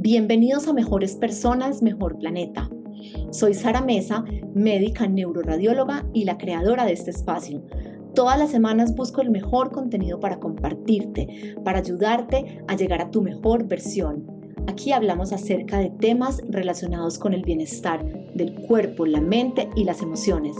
Bienvenidos a Mejores Personas, Mejor Planeta. Soy Sara Mesa, médica neuroradióloga y la creadora de este espacio. Todas las semanas busco el mejor contenido para compartirte, para ayudarte a llegar a tu mejor versión. Aquí hablamos acerca de temas relacionados con el bienestar del cuerpo, la mente y las emociones.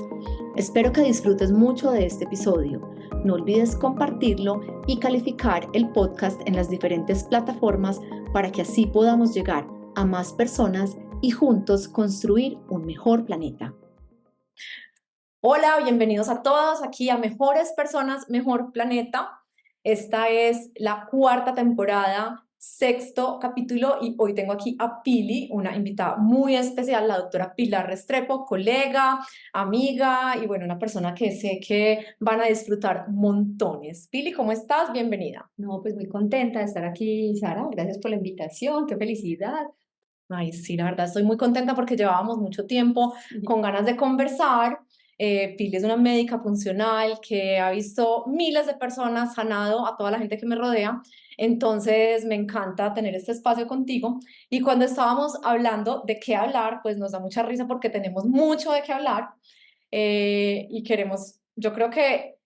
Espero que disfrutes mucho de este episodio. No olvides compartirlo y calificar el podcast en las diferentes plataformas para que así podamos llegar a más personas y juntos construir un mejor planeta. Hola, bienvenidos a todos aquí a Mejores Personas, Mejor Planeta. Esta es la cuarta temporada, sexto capítulo, y hoy tengo aquí a Pili, una invitada muy especial, la doctora Pilar Restrepo, colega, amiga y bueno, una persona que sé que van a disfrutar montones. Pili, ¿cómo estás? Bienvenida. No, pues muy contenta de estar aquí, Sara. Gracias por la invitación, qué felicidad. Ay, sí, la verdad estoy muy contenta porque llevábamos mucho tiempo con ganas de conversar. Pili es una médica funcional que ha visto miles de personas, sanado a toda la gente que me rodea. Entonces me encanta tener este espacio contigo. Y cuando estábamos hablando de qué hablar, pues nos da mucha risa porque tenemos mucho de qué hablar y queremos, yo creo que,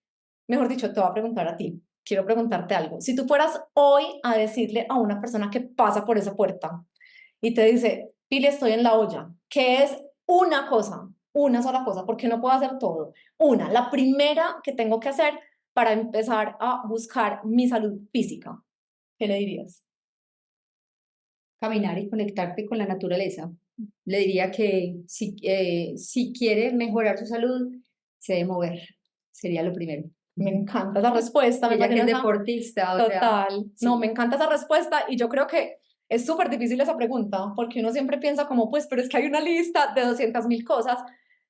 mejor dicho, te voy a preguntar a ti. Quiero preguntarte algo. Si tú fueras hoy a decirle a una persona que pasa por esa puerta, y te dice, Pili, estoy en la olla, ¿qué es una cosa? Una sola cosa, porque no puedo hacer todo. La primera que tengo que hacer para empezar a buscar mi salud física. ¿Qué le dirías? Caminar y conectarte con la naturaleza. Le diría que si quiere mejorar su salud, se debe mover. Sería lo primero. Me encanta esa respuesta, Y me ella que parece es esa deportista, o sea, total. No, me sí. encanta esa respuesta y yo creo que es súper difícil esa pregunta, porque uno siempre piensa como, pues, pero es que hay una lista de 200.000 cosas,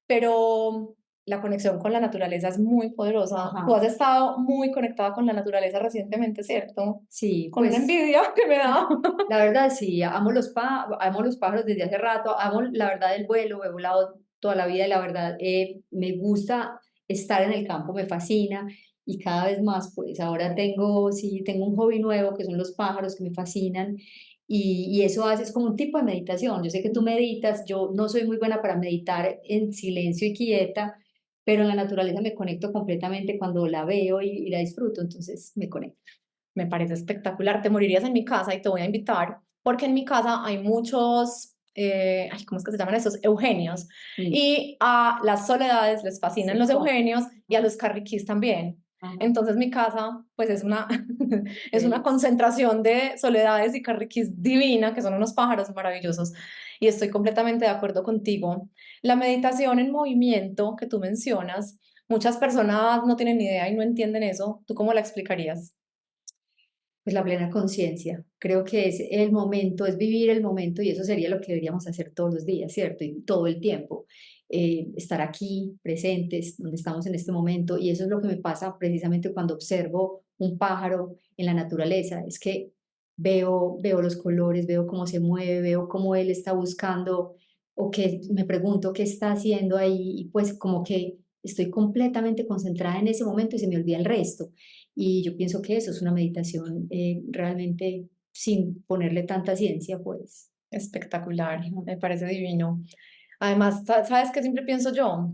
pero la conexión con la naturaleza es muy poderosa. Tú Ajá. has estado muy conectada con la naturaleza recientemente, ¿cierto? Sí, Con una pues envidia que me da. la verdad sí, amo los pájaros desde hace rato, amo la verdad el vuelo, he volado toda la vida y la verdad me gusta estar en el campo, me fascina y cada vez más pues ahora tengo un hobby nuevo que son los pájaros que me fascinan y eso hace es como un tipo de meditación. Yo sé que tú meditas, yo no soy muy buena para meditar en silencio y quieta, pero en la naturaleza me conecto completamente cuando la veo y la disfruto, entonces me conecto. Me parece espectacular. Te morirías en mi casa y te voy a invitar, porque en mi casa hay muchos, ay, ¿cómo es que se llaman esos? Eugenios. Mm, Y a las soledades les fascinan sí, los ¿cómo? eugenios y a los carriquís también. Ajá, Entonces mi casa, pues es una, qué es una delicia. concentración de soledades y carriquís divina, que son unos pájaros maravillosos. Y estoy completamente de acuerdo contigo. La meditación en movimiento que tú mencionas, muchas personas no tienen ni idea y no entienden eso. ¿Tú cómo la explicarías? Pues la plena conciencia. Creo que es el momento, es vivir el momento y eso sería lo que deberíamos hacer todos los días, ¿cierto? Y todo el tiempo. Estar aquí, presentes, donde estamos en este momento. Y eso es lo que me pasa precisamente cuando observo un pájaro en la naturaleza. Es que veo los colores, veo cómo se mueve, veo cómo él está buscando o que me pregunto qué está haciendo ahí y pues como que estoy completamente concentrada en ese momento y se me olvida el resto. Y yo pienso que eso es una meditación realmente sin ponerle tanta ciencia, pues. Espectacular, Ajá. me parece divino. Además, ¿sabes qué siempre pienso yo?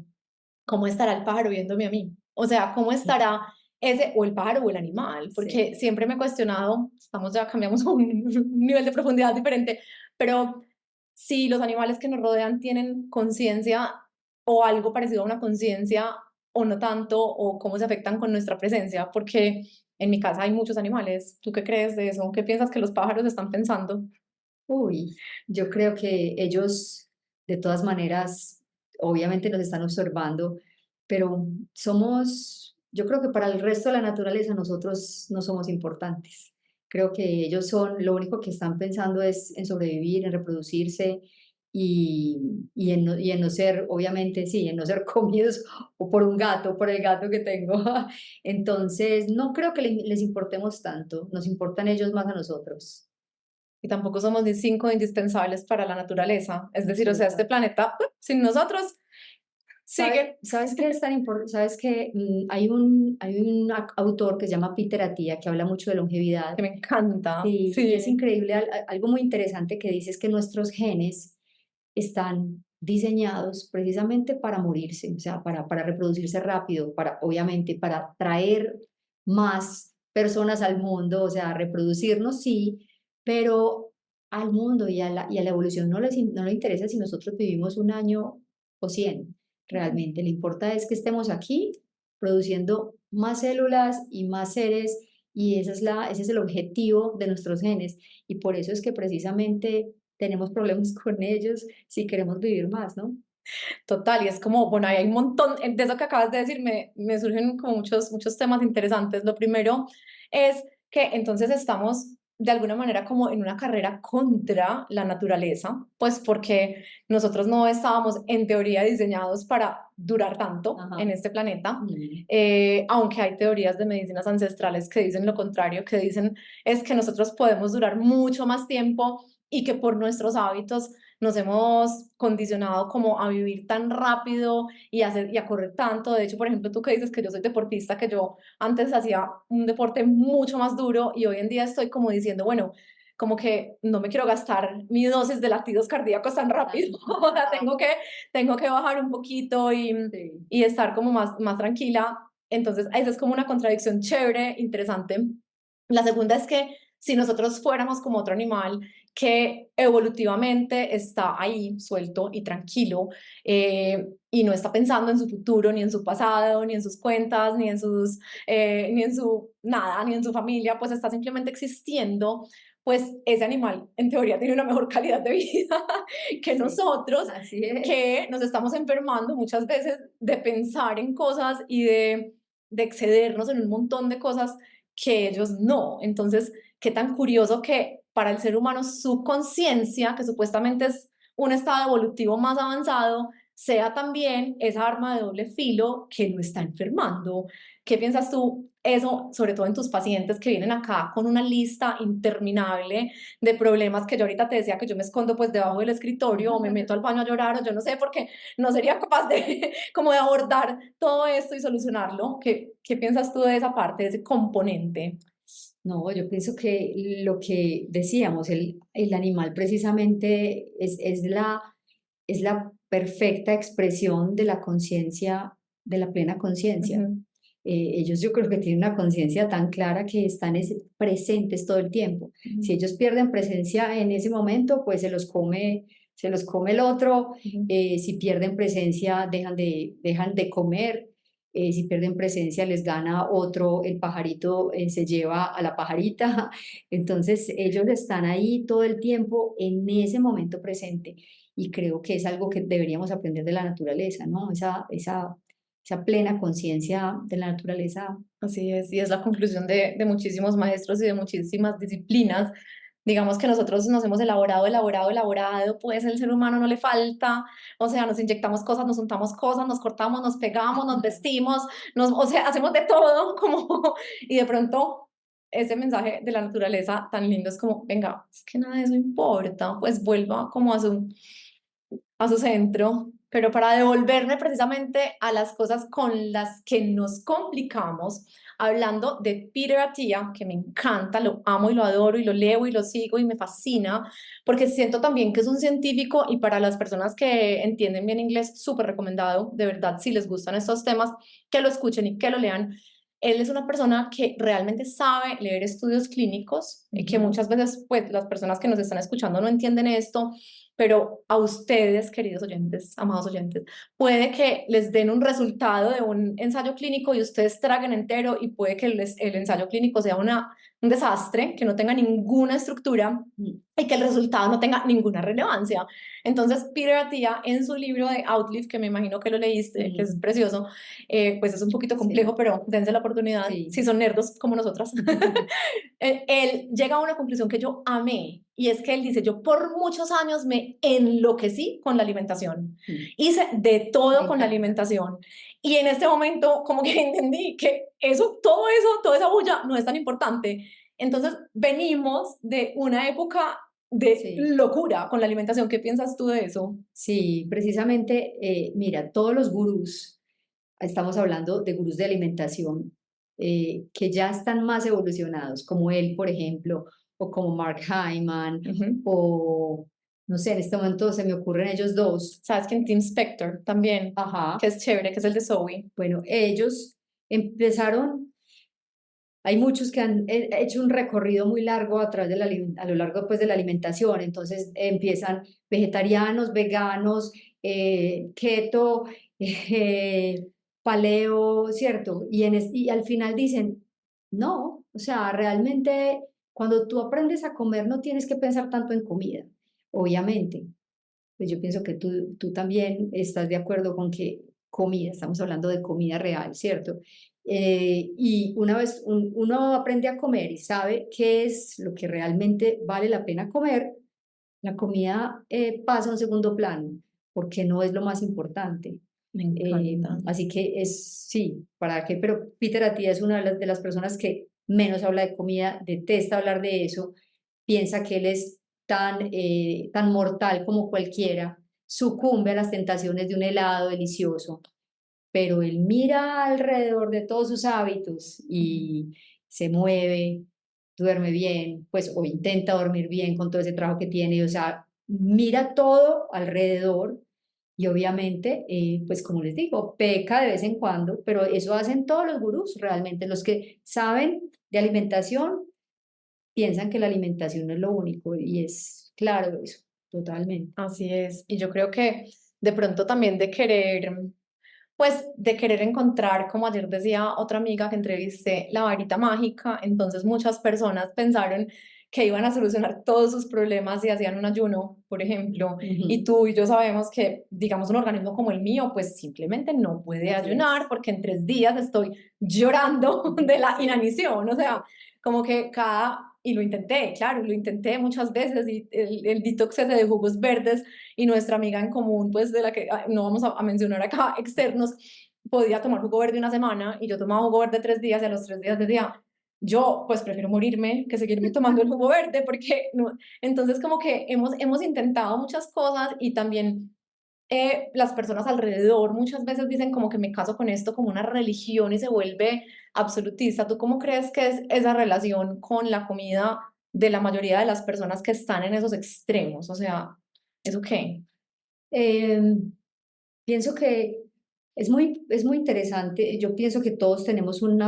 ¿Cómo estará el pájaro viéndome a mí? O sea, ¿cómo estará ese, o el pájaro o el animal? Sí. Porque siempre me he cuestionado, estamos ya, cambiamos a un nivel de profundidad diferente, pero si los animales que nos rodean tienen conciencia o algo parecido a una conciencia o no tanto, o cómo se afectan con nuestra presencia, porque en mi casa hay muchos animales. ¿Tú qué crees de eso? ¿Qué piensas que los pájaros están pensando? Uy, yo creo que ellos, de todas maneras, obviamente nos están observando, pero yo creo que para el resto de la naturaleza nosotros no somos importantes. Creo que ellos lo único que están pensando es en sobrevivir, en reproducirse y en no ser, obviamente, sí, en no ser comidos o por un gato, por el gato que tengo. Entonces, no creo que les importemos tanto, nos importan ellos más a nosotros. Y tampoco somos ni cinco indispensables para la naturaleza. Es decir, o sea, este Absolutamente. planeta, sin nosotros, Sigue. ¿Sabes qué es tan importante? ¿Sabes que hay un autor que se llama Peter Attia que habla mucho de longevidad? Que me encanta, Sí, y es sí. increíble, algo muy interesante que dice es que nuestros genes están diseñados precisamente para morirse, o sea, para reproducirse rápido, para, obviamente, para traer más personas al mundo, o sea, reproducirnos sí, pero al mundo y a la evolución no le interesa si nosotros vivimos un año o 100, realmente. Le importa es que estemos aquí produciendo más células y más seres, y ese es el objetivo de nuestros genes. Y por eso es que precisamente tenemos problemas con ellos si queremos vivir más, ¿no? Total, y es como, bueno, ahí hay un montón, de eso que acabas de decir, me surgen como muchos temas interesantes. Lo primero es que entonces estamos de alguna manera como en una carrera contra la naturaleza, pues porque nosotros no estábamos en teoría diseñados para durar tanto Ajá. en este planeta, Mm. aunque hay teorías de medicinas ancestrales que dicen lo contrario, que dicen es que nosotros podemos durar mucho más tiempo y que por nuestros hábitos nos hemos condicionado como a vivir tan rápido y a correr tanto. De hecho, por ejemplo, tú que dices que yo soy deportista, que yo antes hacía un deporte mucho más duro y hoy en día estoy como diciendo, bueno, como que no me quiero gastar mi dosis de latidos cardíacos tan rápido, o sea, tengo que bajar un poquito Sí. y estar como más tranquila. Entonces, esa es como una contradicción chévere, interesante. La segunda es que si nosotros fuéramos como otro animal que evolutivamente está ahí suelto y tranquilo y no está pensando en su futuro, ni en su pasado, ni en sus cuentas, ni en su nada, ni en su familia, pues está simplemente existiendo, pues ese animal en teoría tiene una mejor calidad de vida que Sí, nosotros, así es. que nos estamos enfermando muchas veces de pensar en cosas y de excedernos en un montón de cosas que ellos no. Entonces, qué tan curioso que para el ser humano su conciencia, que supuestamente es un estado evolutivo más avanzado, sea también esa arma de doble filo que lo está enfermando. ¿Qué piensas tú eso, sobre todo en tus pacientes que vienen acá con una lista interminable de problemas que yo ahorita te decía que yo me escondo pues debajo del escritorio o me meto al baño a llorar o yo no sé porque no sería capaz de como de abordar todo esto y solucionarlo? ¿Qué piensas tú de esa parte, de ese componente? No, yo pienso que lo que decíamos, el animal precisamente es la perfecta expresión de la conciencia, de la plena conciencia. Ujú, Ellos yo creo que tienen una conciencia tan clara que están presentes todo el tiempo. ujú, Si ellos pierden presencia en ese momento, pues se los come el otro. ujú. Si pierden presencia, dejan de comer. Si pierden presencia, les gana otro, el pajarito se lleva a la pajarita. Entonces, ellos están ahí todo el tiempo en ese momento presente. Y creo que es algo que deberíamos aprender de la naturaleza, ¿no? Esa plena conciencia de la naturaleza. Así es, y es la conclusión de muchísimos maestros y de muchísimas disciplinas. Digamos que nosotros nos hemos elaborado, pues el ser humano no le falta, o sea, nos inyectamos cosas, nos untamos cosas, nos cortamos, nos pegamos, nos vestimos, o sea, hacemos de todo, como, y de pronto ese mensaje de la naturaleza tan lindo es como, venga, es que nada de eso importa, pues vuelva como a su centro, pero para devolverme precisamente a las cosas con las que nos complicamos, hablando de Peter Attia, que me encanta, lo amo y lo adoro y lo leo y lo sigo y me fascina, porque siento también que es un científico y para las personas que entienden bien inglés, súper recomendado, de verdad, si les gustan estos temas, que lo escuchen y que lo lean. Él es una persona que realmente sabe leer estudios clínicos, que Ujú. muchas veces pues las personas que nos están escuchando no entienden esto, pero a ustedes, queridos oyentes, amados oyentes, puede que les den un resultado de un ensayo clínico y ustedes traguen entero y puede que el ensayo clínico sea un desastre, que no tenga ninguna estructura Mm. y que el resultado no tenga ninguna relevancia. Entonces, Peter Attia, en su libro de Outlive, que me imagino que lo leíste, que es Mm. precioso, pues es un poquito complejo, Sí, pero dense la oportunidad, sí. si son nerdos como nosotras. Él llega a una conclusión que yo amé y es que él dice, yo por muchos años me enloquecí con la alimentación, Mm. hice de Me todo con la encanta. alimentación y en este momento como que entendí que todo eso, toda esa bulla no es tan importante. Entonces venimos de una época de Sí. locura con la alimentación. ¿Qué piensas tú de eso? Sí, precisamente, mira, todos los gurús, estamos hablando de gurús de alimentación, que ya están más evolucionados, como él, por ejemplo, o como Mark Hyman, Ujú. o no sé, en este momento se me ocurren ellos dos. ¿Sabes quién? Tim Spector también, que Ajá, es chévere, que es el de Zoe. bueno, ellos empezaron. Hay muchos que han hecho un recorrido muy largo a través de a lo largo pues, de la alimentación. Entonces empiezan vegetarianos, veganos, keto, eh, paleo, ¿cierto? Y al final dicen, no, o sea, realmente cuando tú aprendes a comer no tienes que pensar tanto en comida, obviamente. Pues yo pienso que tú también estás de acuerdo con que comida, estamos hablando de comida real, ¿cierto? Y una vez uno aprende a comer y sabe qué es lo que realmente vale la pena comer, la comida pasa a un segundo plano, porque no es lo más importante. Me encanta. Así que sí, ¿para qué? Pero Peter Attia es una de las personas que menos habla de comida, detesta hablar de eso, piensa que él es tan mortal como cualquiera, sucumbe a las tentaciones de un helado delicioso, pero él mira alrededor de todos sus hábitos y se mueve, duerme bien, pues o intenta dormir bien con todo ese trabajo que tiene, o sea, mira todo alrededor y obviamente, pues como les digo, peca de vez en cuando, pero eso hacen todos los gurús realmente, los que saben de alimentación piensan que la alimentación no es lo único y es claro eso, totalmente. Así es. Y yo creo que de pronto también de querer, pues de querer encontrar, como ayer decía otra amiga que entrevisté, la varita mágica. Entonces muchas personas pensaron que iban a solucionar todos sus problemas si hacían un ayuno, por ejemplo. Y Ujú. tú y yo sabemos que, digamos, un organismo como el mío, pues simplemente no puede Así es. ayunar porque en 3 días estoy llorando de la inanición. O sea, como que y lo intenté, claro, lo intenté muchas veces, y el detox ese de jugos verdes, y nuestra amiga en común, pues de la que no vamos a mencionar acá, externos, podía tomar jugo verde una semana, y yo tomaba jugo verde 3 días, y a los 3 días decía, yo pues prefiero morirme que seguirme tomando el jugo verde, porque no. Entonces como que hemos intentado muchas cosas, y también las personas alrededor muchas veces dicen como que me caso con esto como una religión y se vuelve absolutista. ¿Tú cómo crees que es esa relación con la comida de la mayoría de las personas que están en esos extremos? O sea, ¿eso qué? Em, Pienso que es muy interesante. Yo pienso que todos tenemos un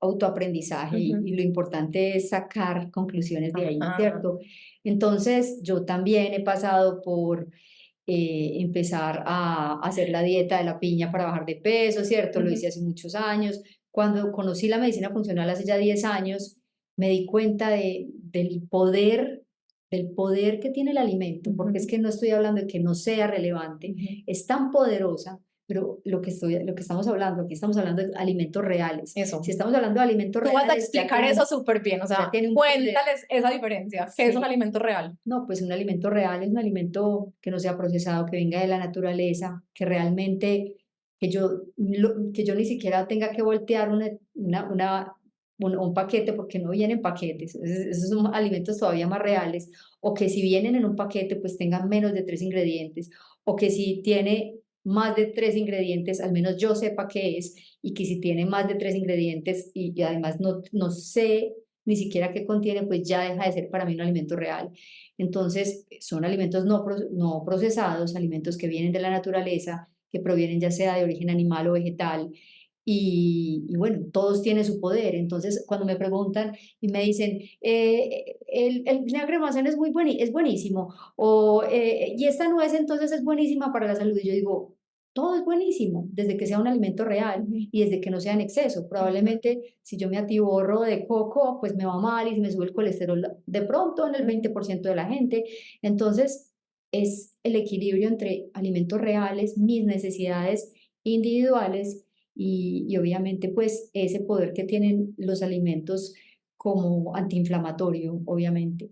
autoaprendizaje Ujú. y lo importante es sacar conclusiones de ahí, Ajá. ¿cierto? Entonces, yo también he pasado por empezar a hacer la dieta de la piña para bajar de peso, ¿cierto? Lo Ujú. hice hace muchos años. Cuando conocí la medicina funcional hace ya 10 años, me di cuenta del poder que tiene el alimento, porque es Ujú. que no estoy hablando de que no sea relevante, Ujú. es tan poderosa, pero lo que estamos hablando, aquí estamos hablando de alimentos reales. Si Eso. estamos hablando de alimentos Tú vas a reales, explicar eso súper bien, o ya sea, tiene un poder. cuéntales esa diferencia, ¿qué es un Sí, alimento real? no, pues un alimento real es un alimento que no sea procesado, que venga de la naturaleza, que realmente, que yo ni siquiera tenga que voltear un paquete porque no vienen paquetes. Esos son alimentos todavía más reales. O que si vienen en un paquete, pues tengan menos de 3 ingredientes. O que si tiene más de 3 ingredientes, al menos yo sepa qué es. Y que si tiene más de 3 ingredientes y además no sé ni siquiera qué contiene, pues ya deja de ser para mí un alimento real. Entonces, son alimentos no procesados, alimentos que vienen de la naturaleza, que provienen ya sea de origen animal o vegetal. Y bueno, todos tienen su poder. Entonces, cuando me preguntan y me dicen, el vinagre de manzana es buenísimo, y esta nuez entonces es buenísima para la salud. Y yo digo, todo es buenísimo, desde que sea un alimento real Ujú. y desde que no sea en exceso. Ujú. Probablemente si yo me atiborro de coco, pues me va mal y se me sube el colesterol de pronto en el Ujú. 20% de la gente. Entonces, es el equilibrio entre alimentos reales, mis necesidades individuales y obviamente pues ese poder que tienen los alimentos como antiinflamatorio, obviamente.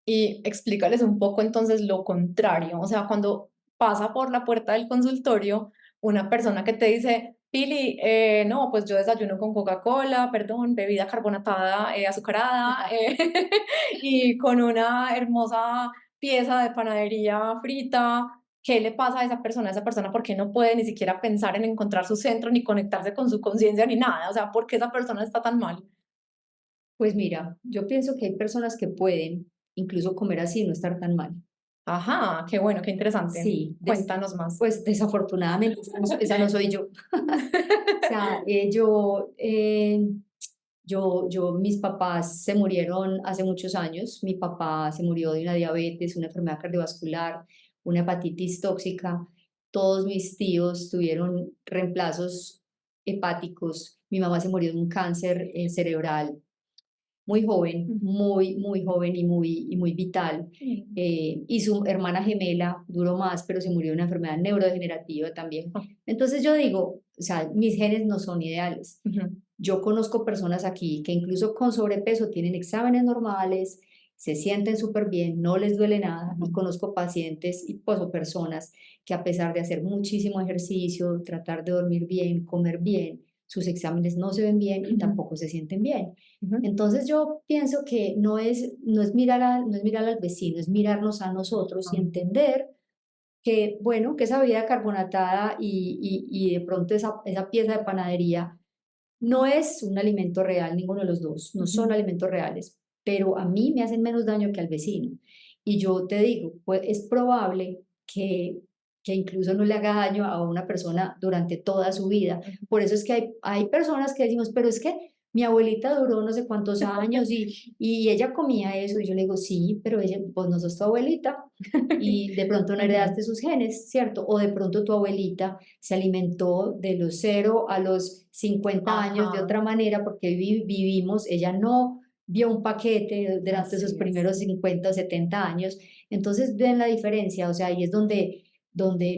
Y explícales un poco entonces lo contrario, o sea, cuando pasa por la puerta del consultorio una persona que te dice, Pili, no, pues yo desayuno con Coca-Cola, perdón, bebida carbonatada, azucarada, y con una hermosa pieza de panadería frita. ¿Qué le pasa a esa persona? Esa persona, ¿por qué no puede ni siquiera pensar en encontrar su centro, ni conectarse con su conciencia, ni nada? O sea, ¿por qué esa persona está tan mal? Pues mira, yo pienso que hay personas que pueden incluso comer así y no estar tan mal. Ajá, qué bueno, qué interesante. Sí, Cuéntanos más. pues desafortunadamente esa no soy yo. O sea, mis papás se murieron hace muchos años. Mi papá se murió de una diabetes, una enfermedad cardiovascular, una hepatitis tóxica. Todos mis tíos tuvieron reemplazos hepáticos. Mi mamá se murió de un cáncer cerebral muy joven, Ujú. muy joven y muy vital. Y su hermana gemela duró más, pero se murió de una enfermedad neurodegenerativa también. Ah, Entonces yo digo, o sea, mis genes no son ideales. ujú, Yo conozco personas aquí que incluso con sobrepeso tienen exámenes normales, se sienten súper bien, no les duele nada. Y ujú, conozco pacientes y pues, o personas que a pesar de hacer muchísimo ejercicio, tratar de dormir bien, comer bien, sus exámenes no se ven bien y ujú, tampoco se sienten bien. ujú, Entonces yo pienso que no es mirar al vecino, es mirarnos a nosotros y entender que, bueno, que esa bebida carbonatada y de pronto esa pieza de panadería no es un alimento real, ninguno de los dos, no son ujú, alimentos reales, pero a mí me hacen menos daño que al vecino. Y yo te digo, pues es probable que incluso no le haga daño a una persona durante toda su vida. ujú. Por eso es que hay personas que decimos, pero es que mi abuelita duró no sé cuántos años y ella comía eso. Y yo le digo, sí, pero ella, pues no sos tu abuelita y de pronto no Ujú. heredaste sus genes, ¿cierto? O de pronto tu abuelita se alimentó de los 0 a los 50 años de Ajá, otra manera porque vivimos, ella no vio un paquete durante sus así es. primeros 50 o 70 años. Entonces ven la diferencia, o sea, ahí es donde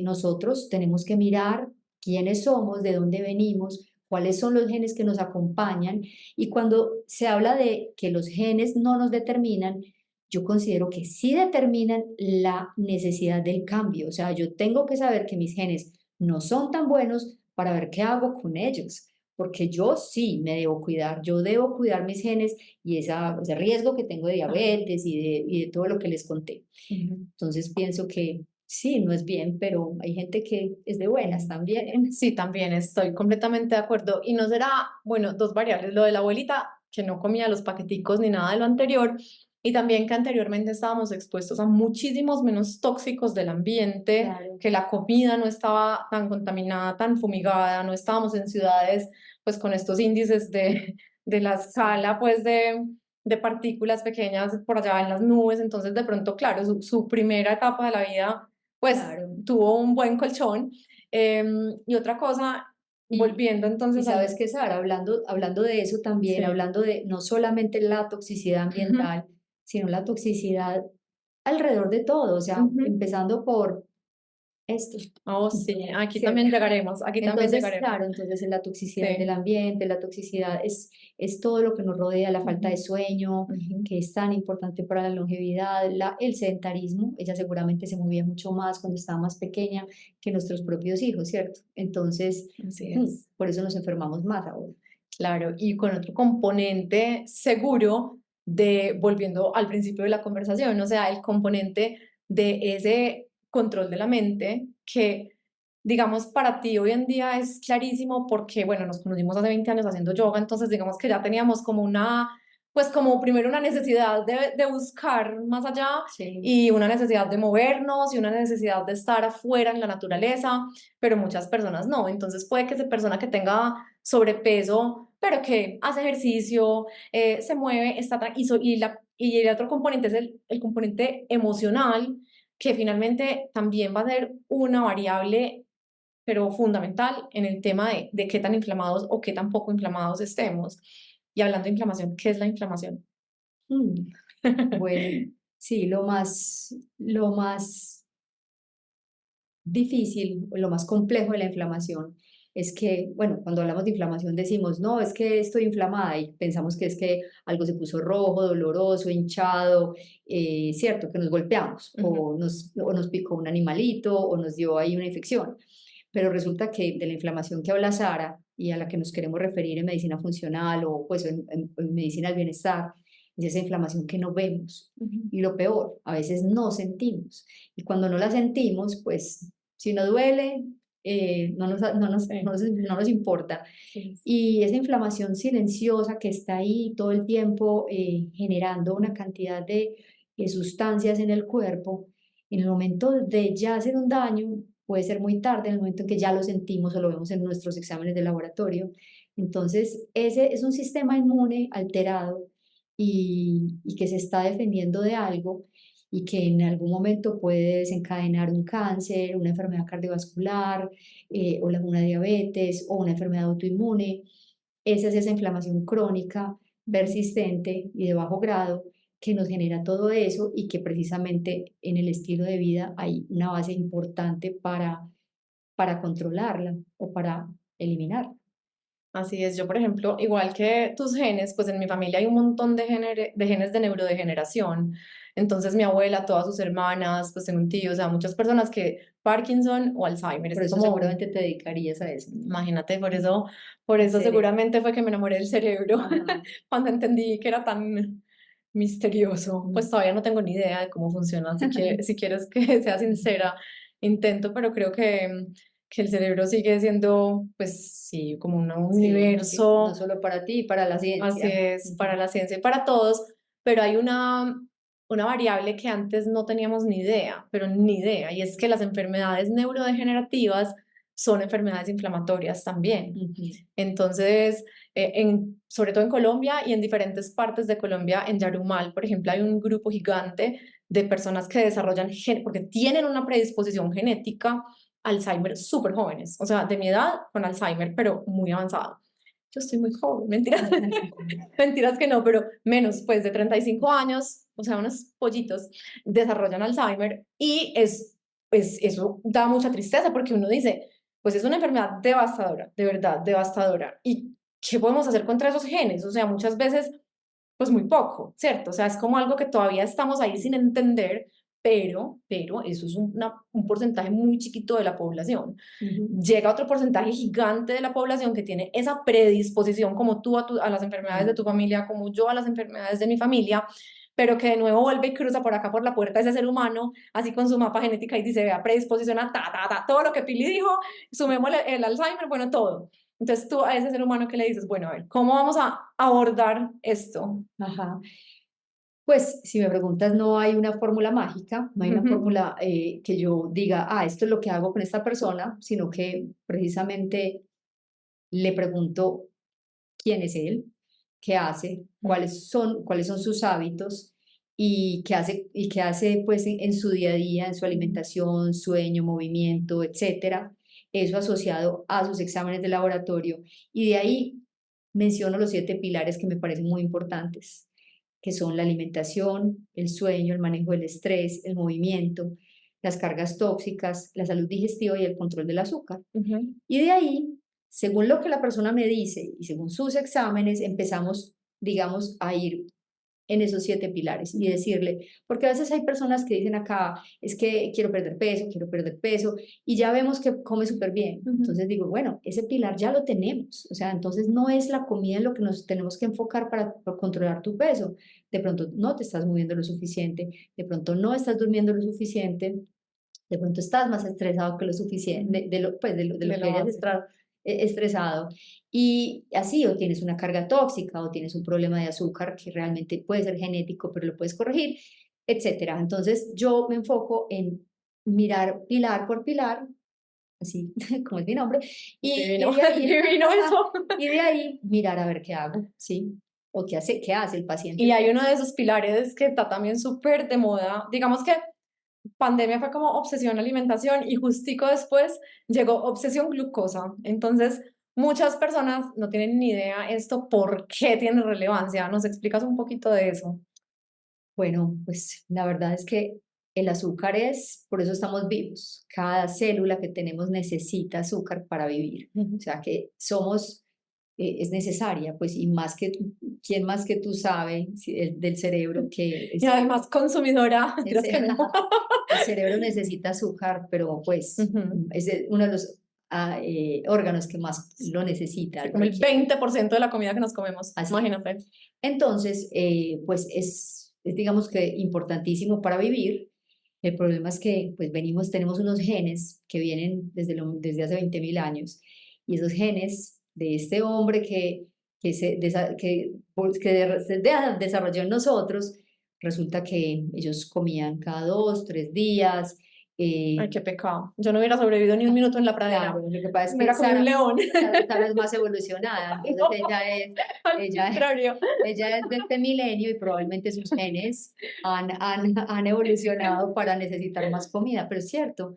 nosotros tenemos que mirar quiénes somos, de dónde venimos, cuáles son los genes que nos acompañan. Y cuando se habla de que los genes no nos determinan, yo considero que sí determinan la necesidad del cambio. O sea, yo tengo que saber que mis genes no son tan buenos para ver qué hago con ellos, porque yo sí me debo cuidar, yo debo cuidar mis genes y ese riesgo que tengo de Ajá, diabetes y de todo lo que les conté. ujú. Entonces pienso que sí, no es bien, pero hay gente que es de buenas también. Sí, también estoy completamente de acuerdo. Y no será, bueno, dos variables, lo de la abuelita, que no comía los paqueticos ni nada de lo anterior, y también que anteriormente estábamos expuestos a muchísimos menos tóxicos del ambiente, Claro, que la comida no estaba tan contaminada, tan fumigada, no estábamos en ciudades pues con estos índices de la sí, escala pues de partículas pequeñas por allá en las nubes. Entonces de pronto, claro, su primera etapa de la vida pues claro. tuvo un buen colchón. Y otra cosa, Y, volviendo y entonces sabes al... que, Sara, hablando de eso también, Sí. hablando de no solamente la toxicidad Ujú, ambiental, sino la toxicidad alrededor de todo, o sea, ujú. empezando por esto, Oh, sí, aquí ¿cierto? también llegaremos, aquí también Entonces, llegaremos. claro, entonces es la toxicidad del Sí. ambiente, la toxicidad es todo lo que nos rodea, la falta de Ujú, sueño, ujú. que es tan importante para la longevidad, el sedentarismo, ella seguramente se movía mucho más cuando estaba más pequeña que nuestros propios hijos, ¿cierto? Entonces, Así es. por eso nos enfermamos más ahora. Claro, y con otro componente seguro de, volviendo al principio de la conversación, o sea, el componente de ese control de la mente que, digamos, para ti hoy en día es clarísimo porque, bueno, nos conocimos hace 20 años haciendo yoga, entonces digamos que ya teníamos como una, pues como primero una necesidad de buscar más allá Sí, y una necesidad de movernos y una necesidad de estar afuera en la naturaleza, pero muchas personas no, entonces puede que esa persona que tenga sobrepeso, pero que hace ejercicio, se mueve, y el otro componente es el componente emocional, que finalmente también va a ser una variable, pero fundamental en el tema de qué tan inflamados o qué tan poco inflamados estemos. Y hablando de inflamación, ¿qué es la inflamación? mm, bueno, sí, lo más difícil, lo más complejo de la inflamación es que, bueno, cuando hablamos de inflamación decimos, no, es que estoy inflamada y pensamos que es que algo se puso rojo, doloroso, hinchado, cierto, que nos golpeamos Ujú, o nos picó un animalito o nos dio ahí una infección. pero resulta que de la inflamación que habla Sara y a la que nos queremos referir en medicina funcional o pues en medicina del bienestar, es esa inflamación que no vemos. Y lo peor, a veces no sentimos. Y cuando no la sentimos, pues si no duele, no nos importa. Sí. Y esa inflamación silenciosa que está ahí todo el tiempo generando una cantidad de sustancias en el cuerpo, en el momento de ya hacer un daño, puede ser muy tarde, en el momento en que ya lo sentimos o lo vemos en nuestros exámenes de laboratorio. Entonces, ese es un sistema inmune alterado y que se está defendiendo de algo y que en algún momento puede desencadenar un cáncer, una enfermedad cardiovascular, una diabetes o una enfermedad autoinmune. Esa es esa inflamación crónica, persistente y de bajo grado que nos genera todo eso y que precisamente en el estilo de vida hay una base importante para controlarla o para eliminarla. Así es, yo por ejemplo, igual que tus genes, pues en mi familia hay un montón de genes de neurodegeneración. Entonces mi abuela, todas sus hermanas, pues tengo un tío, o sea, muchas personas que Parkinson o Alzheimer, Por es eso como, seguramente te dedicarías a eso, ¿no? imagínate, por El eso cerebro. seguramente fue que me enamoré del cerebro Ajá. cuando entendí que era tan misterioso. Pues todavía no tengo ni idea de cómo funciona, así que si quieres que sea sincera, intento, pero creo que el cerebro sigue siendo, pues sí, como un Sí, no universo, solo para ti, para la así ciencia. es, para Ujú. la ciencia y para todos, pero hay una variable que antes no teníamos ni idea, pero ni idea, y es que las enfermedades neurodegenerativas son enfermedades inflamatorias también. Ujú. Entonces, sobre todo en Colombia y en diferentes partes de Colombia, en Yarumal, por ejemplo, hay un grupo gigante de personas que desarrollan, porque tienen una predisposición genética, Alzheimer súper jóvenes, o sea, de mi edad con Alzheimer, pero muy avanzada. Yo estoy muy joven, mentiras, mentiras que no, pero menos, pues de 35 años, o sea, unos pollitos desarrollan Alzheimer y eso da mucha tristeza porque uno dice, pues es una enfermedad devastadora, de verdad, devastadora. ¿Y qué podemos hacer contra esos genes? O sea, muchas veces, pues muy poco, ¿cierto? O sea, es como algo que todavía estamos ahí sin entender, pero eso es un porcentaje muy chiquito de la población. Ujú. Llega otro porcentaje gigante de la población que tiene esa predisposición, como tú a las enfermedades de tu familia, como yo a las enfermedades de mi familia, pero que de nuevo vuelve y cruza por acá por la puerta de ese ser humano, así con su mapa genética y dice, vea, predisposición a todo lo que Pili dijo, sumemos el Alzheimer, bueno, todo. Entonces tú a ese ser humano que le dices, bueno, a ver, ¿cómo vamos a abordar esto? Ajá. Pues si me preguntas, no hay una fórmula mágica, no hay una fórmula que yo diga, esto es lo que hago con esta persona, sino que precisamente le pregunto quién es él, qué hace, cuáles son sus hábitos y qué hace pues en su día a día, en su alimentación, sueño, movimiento, etcétera. Eso asociado a sus exámenes de laboratorio. Y de ahí menciono los 7 pilares que me parecen muy importantes, que son la alimentación, el sueño, el manejo del estrés, el movimiento, las cargas tóxicas, la salud digestiva y el control del azúcar. Y de ahí, según lo que la persona me dice y según sus exámenes, empezamos, digamos, a ir en esos 7 pilares y decirle, porque a veces hay personas que dicen acá, es que quiero perder peso, y ya vemos que come súper bien. Entonces digo, bueno, ese pilar ya lo tenemos, o sea, entonces no es la comida en lo que nos tenemos que enfocar para controlar tu peso. De pronto no te estás moviendo lo suficiente, de pronto no estás durmiendo lo suficiente, de pronto estás más estresado que lo suficiente, de lo De que la hayas base. estresado. Y así, o tienes una carga tóxica, o tienes un problema de azúcar que realmente puede ser genético, pero lo puedes corregir, etcétera. Entonces, yo me enfoco en mirar pilar por pilar, así como es mi nombre, Divino, y de ahí, divino eso. y de ahí mirar a ver qué hago, ¿sí? O qué hace el Y paciente, hay uno pues. de esos pilares que está también súper de moda. Digamos que pandemia fue como obsesión alimentación y justico después llegó obsesión glucosa. Entonces, muchas personas no tienen ni idea esto por qué tiene relevancia. ¿Nos explicas un poquito de eso? Bueno, pues la verdad es que el azúcar por eso estamos vivos. Cada célula que tenemos necesita azúcar para vivir. O sea que es necesaria, pues, y más que, ¿quién más que tú sabe del cerebro que Y además consumidora, el, mentiras que ce- no. el cerebro necesita azúcar, pero pues Ujú. es uno de los órganos que más lo necesitan. Sí, como el 20% de la comida que nos comemos, Así. imagínate. Entonces, pues digamos que importantísimo para vivir. El problema es que pues tenemos unos genes que vienen desde hace 20.000 años y esos genes de este hombre se desarrolló en nosotros, resulta que ellos comían cada 2, 3 días. Ay, qué pecado. Yo no hubiera sobrevivido ni un minuto en la pradera. Claro, lo que pasa es Me que hubiera comido un león. Sara es más evolucionada, entonces No, al ella, contrario. ella es de este milenio y probablemente sus genes han evolucionado para necesitar más comida, pero es cierto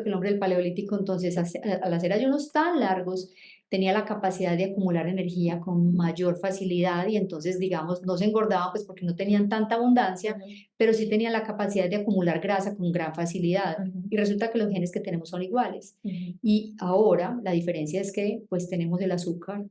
que el hombre del Paleolítico entonces al hacer ayunos tan largos tenía la capacidad de acumular energía con mayor facilidad y entonces digamos no se engordaban pues porque no tenían tanta abundancia, pero sí tenían la capacidad de acumular grasa con gran facilidad. Y resulta que los genes que tenemos son iguales. Y ahora la diferencia es que pues tenemos el azúcar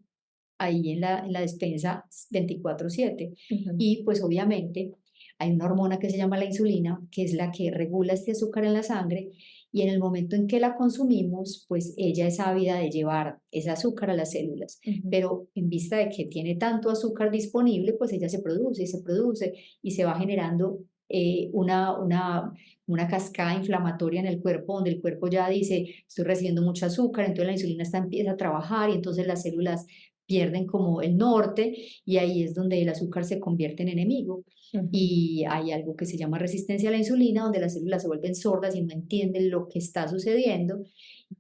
ahí en la despensa 24/7. Y pues obviamente hay una hormona que se llama la insulina, que es la que regula este azúcar en la sangre y en el momento en que la consumimos, pues ella es ávida de llevar ese azúcar a las células. Pero en vista de que tiene tanto azúcar disponible, pues ella se produce y se produce y se va generando una cascada inflamatoria en el cuerpo, donde el cuerpo ya dice, estoy recibiendo mucho azúcar, entonces la insulina empieza a trabajar y entonces las células pierden como el norte y ahí es donde el azúcar se convierte en enemigo. Y hay algo que se llama resistencia a la insulina, donde las células se vuelven sordas y no entienden lo que está sucediendo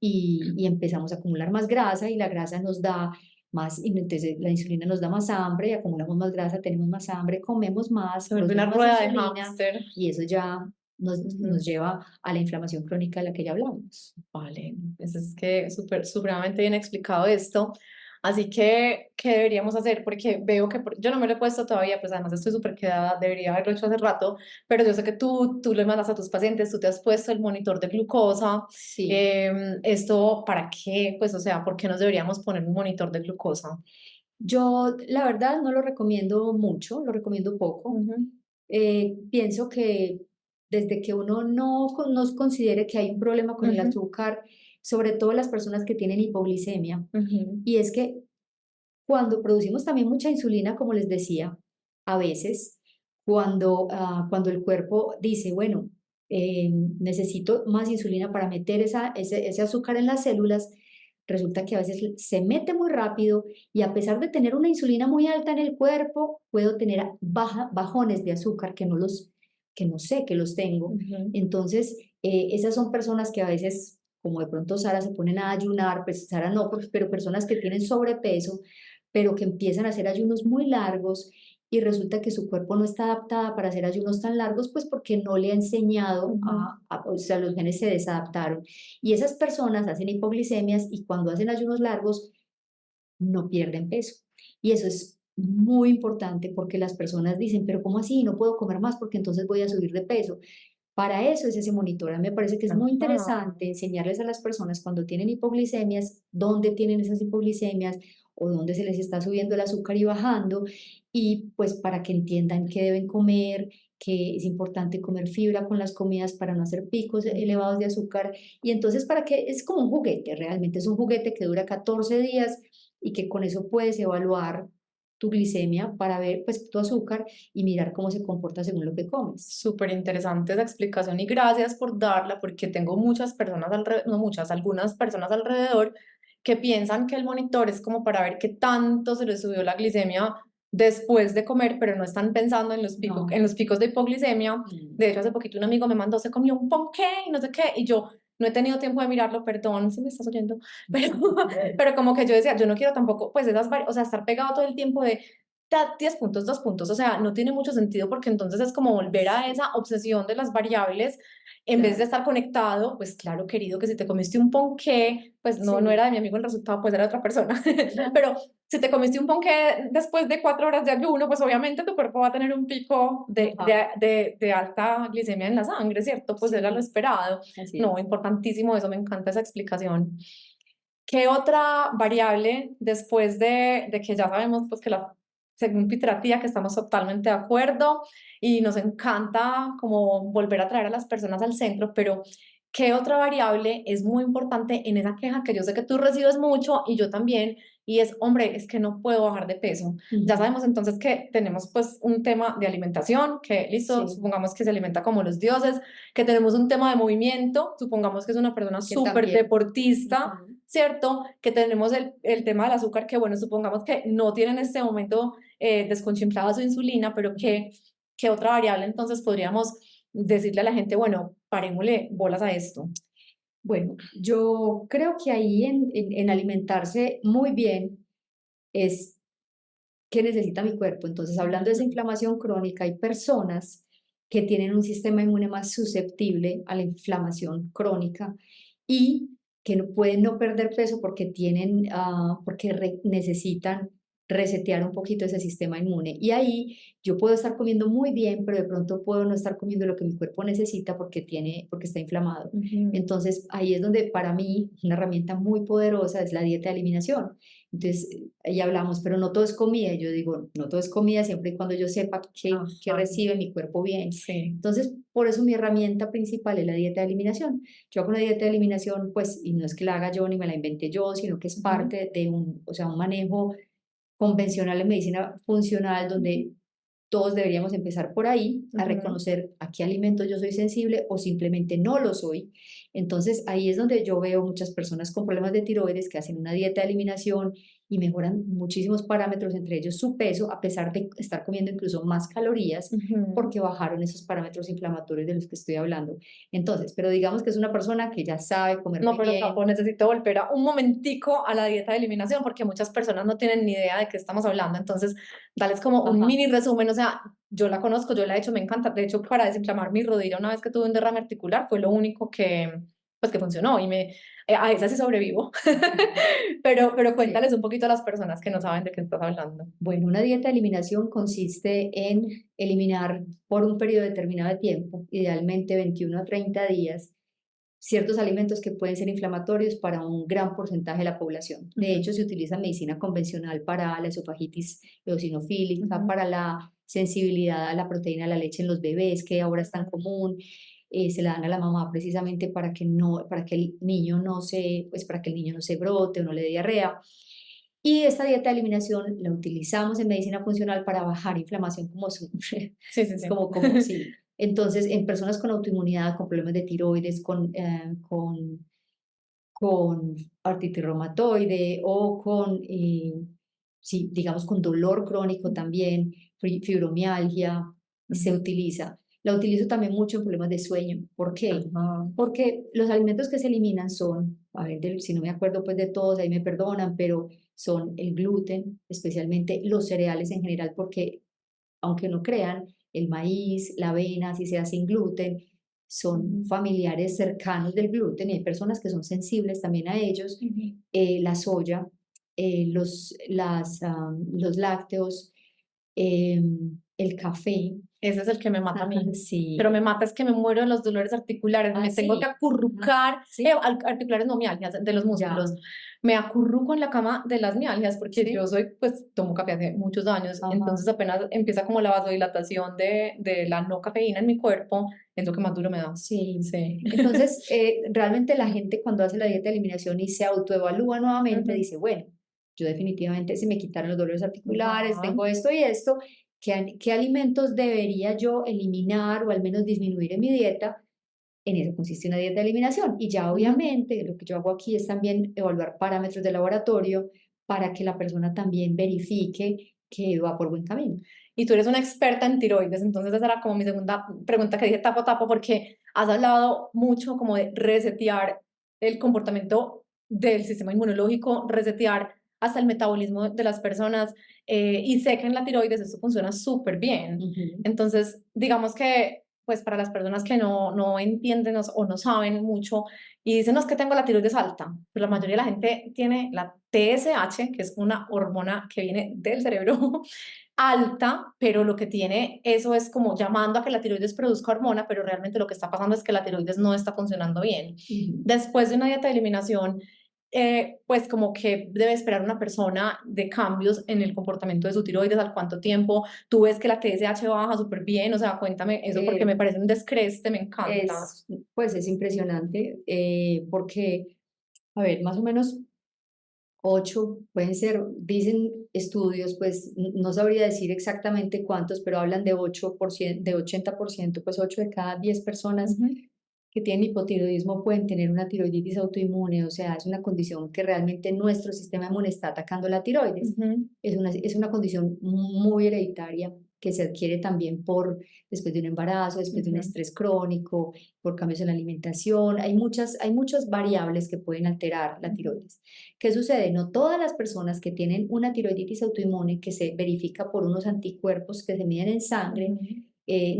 y empezamos a acumular más grasa y la grasa nos da más, y entonces la insulina nos da más hambre, y acumulamos más grasa, tenemos más hambre, comemos más, Se vuelve una producimos más rueda de insulina hámster. y eso ya nos lleva a la inflamación crónica de la que ya hablamos. Vale, es que supremamente bien explicado esto. Así que, ¿qué deberíamos hacer? Porque veo que yo no me lo he puesto todavía, pues además estoy súper quedada, debería haberlo hecho hace rato, pero yo sé que tú le mandas a tus pacientes, tú te has puesto el monitor de glucosa. Sí. ¿Esto para qué? Pues, o sea, ¿por qué nos deberíamos poner un monitor de glucosa? Yo, la verdad, no lo recomiendo mucho, lo recomiendo poco. Pienso que desde que uno no considere que hay un problema con el azúcar, sobre todo las personas que tienen hipoglicemia, y es que cuando producimos también mucha insulina, como les decía, a veces, cuando el cuerpo dice, bueno, necesito más insulina para meter ese azúcar en las células, resulta que a veces se mete muy rápido y a pesar de tener una insulina muy alta en el cuerpo, puedo tener bajones de azúcar que no sé que los tengo. Entonces, esas son personas que a veces, como de pronto Sara, se ponen a ayunar, pues Sara no, pero personas que tienen sobrepeso, pero que empiezan a hacer ayunos muy largos y resulta que su cuerpo no está adaptada para hacer ayunos tan largos, pues porque no le ha enseñado o sea, los genes se desadaptaron. Y esas personas hacen hipoglicemias y cuando hacen ayunos largos no pierden peso. Y eso es muy importante porque las personas dicen, pero ¿cómo así? No puedo comer más porque entonces voy a subir de peso. Para eso es ese monitor. A mí me parece que es muy interesante enseñarles a las personas cuando tienen hipoglicemias, dónde tienen esas hipoglicemias o dónde se les está subiendo el azúcar y bajando, y pues para que entiendan qué deben comer, que es importante comer fibra con las comidas para no hacer picos elevados de azúcar, y entonces para que es como un juguete, realmente es un juguete que dura 14 días y que con eso puedes evaluar tu glicemia para ver pues tu azúcar y mirar cómo se comporta según lo que comes. Súper interesante esa explicación y gracias por darla, porque tengo muchas personas alrededor, no muchas, algunas personas alrededor que piensan que el monitor es como para ver qué tanto se les subió la glicemia después de comer, pero no están pensando en No. en los picos de hipoglicemia. De hecho, hace poquito un amigo me mandó, se comió un ponqué y no sé qué, y yo no he tenido tiempo de mirarlo, perdón si me estás oyendo, pero como que yo decía, yo no quiero tampoco, pues o sea, estar pegado todo el tiempo de 10 puntos, 2 puntos, o sea, no tiene mucho sentido porque entonces es como volver a esa obsesión de las variables en vez de estar conectado, pues claro, querido, que si te comiste un ponqué, pues no era de mi amigo el resultado, pues era de otra persona, pero si te comiste un ponqué después de 4 horas de ayuno, pues obviamente tu cuerpo va a tener un pico de alta glicemia en la sangre, ¿cierto? Pues era lo esperado. No, importantísimo eso, me encanta esa explicación. ¿Qué otra variable, después de que ya sabemos pues que según Pitratía, que estamos totalmente de acuerdo y nos encanta como volver a traer a las personas al centro, pero ¿Qué otra variable es muy importante en esa queja que yo sé que tú recibes mucho y yo también? Y es, hombre, es que no puedo bajar de peso. Ya sabemos entonces que tenemos pues un tema de alimentación, que listo, Sí, supongamos que se alimenta como los dioses, que tenemos un tema de movimiento, supongamos que es una persona que súper también. deportista, Ujú. ¿cierto? Que tenemos el tema del azúcar, que bueno, supongamos que no tiene en este momento desconcentrada su insulina, pero ¿qué otra variable entonces podríamos decirle a la gente, bueno, parémosle bolas a esto? Bueno, yo creo que ahí en alimentarse muy bien es que necesita mi cuerpo. Entonces, hablando de esa inflamación crónica, hay personas que tienen un sistema inmune más susceptible a la inflamación crónica y que no pueden no perder peso porque tienen, porque necesitan resetear un poquito ese sistema inmune. Y ahí yo puedo estar comiendo muy bien, pero de pronto puedo no estar comiendo lo que mi cuerpo necesita porque está inflamado. Ujú. Entonces, ahí es donde para mí una herramienta muy poderosa es la dieta de eliminación. Entonces, ahí hablamos, pero no todo es comida. Y yo digo, no todo es comida siempre y cuando yo sepa que Ajá, recibe mi cuerpo bien. sí. Entonces, por eso mi herramienta principal es la dieta de eliminación. Yo hago una dieta de eliminación, pues, y no es que la haga yo ni me la inventé yo, sino que es Ujú, parte de o sea, un manejo convencional en medicina funcional donde todos deberíamos empezar por ahí, a ujú. reconocer a qué alimentos yo soy sensible o simplemente no lo soy. Entonces ahí es donde yo veo muchas personas con problemas de tiroides que hacen una dieta de eliminación y mejoran muchísimos parámetros, entre ellos su peso, a pesar de estar comiendo incluso más calorías, Ujú. porque bajaron esos parámetros inflamatorios de los que estoy hablando. Entonces, pero digamos que es una persona que ya sabe comer No, muy pero Capo, bien. necesito volver a un momentico a la dieta de eliminación porque muchas personas no tienen ni idea de qué estamos hablando. Entonces, dales como un Ajá. mini resumen. O sea, yo la conozco, yo la he hecho, me encanta. De hecho, para desinflamar mi rodilla una vez que tuve un derrame articular fue lo único pues, que funcionó y a esa sí sobrevivo. Pero Sí. cuéntales un poquito a las personas que no saben de qué estás hablando. Bueno, una dieta de eliminación consiste en eliminar por un periodo determinado de tiempo, idealmente 21 a 30 días, ciertos alimentos que pueden ser inflamatorios para un gran porcentaje de la población. De Ujú, hecho, se utiliza medicina convencional para la esofagitis eosinofílica, ujú, para la sensibilidad a la proteína de la leche en los bebés, que ahora es tan ujú, común. Se la dan a la mamá precisamente para que no, para que el niño no se, pues para que el niño no se brote o no le dé diarrea. Y esta dieta de eliminación la utilizamos en medicina funcional para bajar inflamación como sí, sí, es sí. como, sí. Entonces, en personas con autoinmunidad, con problemas de tiroides, con artritis reumatoide o con, sí, digamos, con dolor crónico también, fibromialgia, se Ujú, utiliza. La utilizo también mucho en problemas de sueño. ¿Por qué? ajá. Porque los alimentos que se eliminan son, a ver, si no me acuerdo pues de todos, ahí me perdonan, pero son el gluten, especialmente los cereales en general, porque aunque no crean, el maíz, la avena, si se hace sin gluten, son Ujú, familiares cercanos del gluten y hay personas que son sensibles también a ellos. ujú. La soya, los lácteos, el café. Ese es el que me mata a mí. Pero Sí, me mata es que me muero de los dolores articulares, me tengo que sí, ajá, acurrucar, sí, articulares no mialgias, de los músculos, ya, me acurruco en la cama de las mialgias porque yo sí, soy, pues tomo café hace muchos años, ajá. entonces apenas empieza como la vasodilatación de la no cafeína en mi cuerpo, es lo que más duro me da. Sí, Sí. entonces realmente la gente cuando hace la dieta de eliminación y se autoevalúa nuevamente Ujú. dice, bueno, yo definitivamente se me quitaron los dolores articulares, Ajá. tengo esto y esto, ¿qué alimentos debería yo eliminar o al menos disminuir en mi dieta? En eso consiste una dieta de eliminación. Y ya Ujú. obviamente lo que yo hago aquí es también evaluar parámetros de laboratorio para que la persona también verifique que va por buen camino. Y tú eres una experta en tiroides, entonces esa era como mi segunda pregunta que dije tapo tapo porque has hablado mucho como de resetear el comportamiento del sistema inmunológico, resetear hasta el metabolismo de las personas y sé que en la tiroides eso funciona súper bien. Ujú. Entonces, digamos que pues para las personas que no entienden o no saben mucho y dicen, no, es que tengo la tiroides alta, pero la mayoría de la gente tiene la TSH, que es una hormona que viene del cerebro, alta, pero lo que tiene eso es como llamando a que la tiroides produzca hormona, pero realmente lo que está pasando es que la tiroides no está funcionando bien. Ujú. Después de una dieta de eliminación, pues como que debe esperar una persona de cambios en el comportamiento de su tiroides, al cuánto tiempo, tú ves que la TSH baja súper bien, o sea, cuéntame eso porque Eh, me parece un descreste, me encanta. pues es impresionante porque, a ver, más o menos 8 pueden ser, dicen estudios, pues no sabría decir exactamente cuántos, pero hablan de 8%, de 80%, pues 8 de cada 10 personas Ujú, que tienen hipotiroidismo pueden tener una tiroiditis autoinmune, o sea, es una condición que realmente nuestro sistema inmune está atacando la tiroides. ujú, Es una condición muy hereditaria que se adquiere también después de un embarazo, después de un ujú, estrés crónico, por cambios en la alimentación. Hay muchas variables que pueden alterar la ujú, tiroides. ¿Qué sucede? No todas las personas que tienen una tiroiditis autoinmune que se verifica por unos anticuerpos que se miden en sangre, ujú,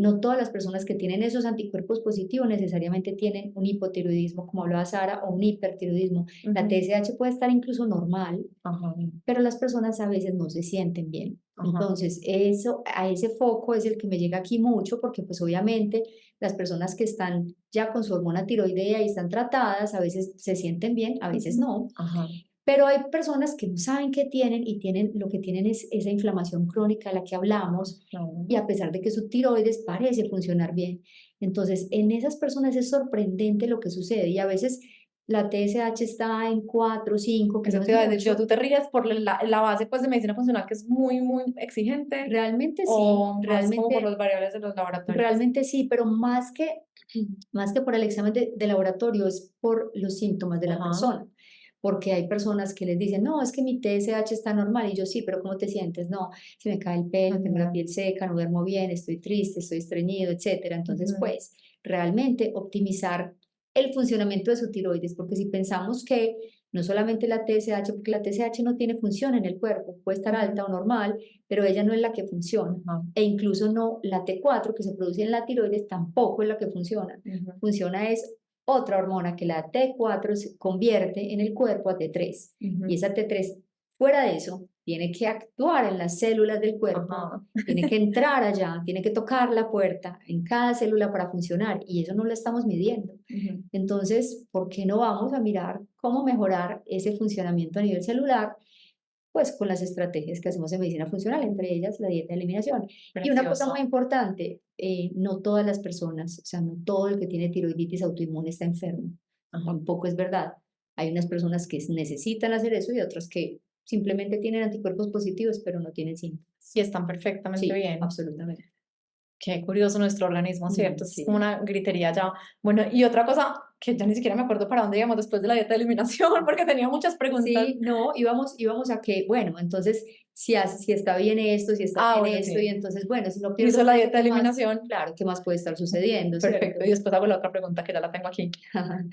no todas las personas que tienen esos anticuerpos positivos necesariamente tienen un hipotiroidismo, como hablaba Sara, o un hipertiroidismo. La ujú, TSH puede estar incluso normal, ajá, pero las personas a veces no se sienten bien. ajá, Entonces, eso, a ese foco es el que me llega aquí mucho, porque pues obviamente las personas que están ya con su hormona tiroidea y están tratadas, a veces se sienten bien, a veces ujú, no. ajá, Pero hay personas que no saben qué tienen y lo que tienen es esa inflamación crónica de la que hablamos, y claro, a pesar de que su tiroides parece funcionar bien. Entonces, en esas personas es sorprendente lo que sucede y a veces la TSH está en 4 5 que eso no te es iba a decir yo, mucho. tú te ríes por la base pues de medicina funcional que es muy, muy exigente Realmente sí, o más como por realmente, las variables de los laboratorios. realmente sí, pero más que por el examen de laboratorio es por los síntomas de la Ajá, persona. Porque hay personas que les dicen, no, es que mi TSH está normal. Y yo, sí, pero ¿cómo te sientes? No, se me cae el pelo, tengo la ujú, piel seca, no duermo bien, estoy triste, estoy estreñido, etcétera. Entonces, ujú, pues, realmente optimizar el funcionamiento de su tiroides, porque si pensamos que no solamente la TSH, porque la TSH no tiene función en el cuerpo, puede estar ujú, alta o normal, pero ella no es la que funciona. ajá, E incluso no, la T4 que se produce en la tiroides tampoco es la que funciona. ujú, Funciona es otra hormona que la T4 se convierte en el cuerpo a T3. ujú, Y esa T3, fuera de eso, tiene que actuar en las células del cuerpo, ajá, tiene que entrar allá, tiene que tocar la puerta en cada célula para funcionar. Y eso no lo estamos midiendo. ujú. Entonces, ¿por qué no vamos a mirar cómo mejorar ese funcionamiento a nivel celular? Pues con las estrategias que hacemos en medicina funcional, entre ellas la dieta de eliminación. Y una cosa muy Precioso. importante, no todas las personas, o sea, no todo el que tiene tiroiditis autoinmune está enfermo. Ajá. Tampoco es verdad. Hay unas personas que necesitan hacer eso y otras que simplemente tienen anticuerpos positivos, pero no tienen síntomas. Y están perfectamente Sí, bien. absolutamente. Qué curioso nuestro organismo, ¿cierto? Es como Sí. una gritería ya. Bueno, y otra cosa que ya ni siquiera me acuerdo para dónde íbamos después de la dieta de eliminación, porque tenía muchas preguntas. Sí, no, íbamos a que, bueno, entonces, si está bien esto, si está Ah, bien bueno, esto, y sí. entonces, bueno, si no Hizo pierdo la peso, dieta de ¿qué más? eliminación. Claro, ¿qué más puede estar Ujú, sucediendo, perfecto. Y cierto? después hago la otra pregunta que ya la tengo aquí.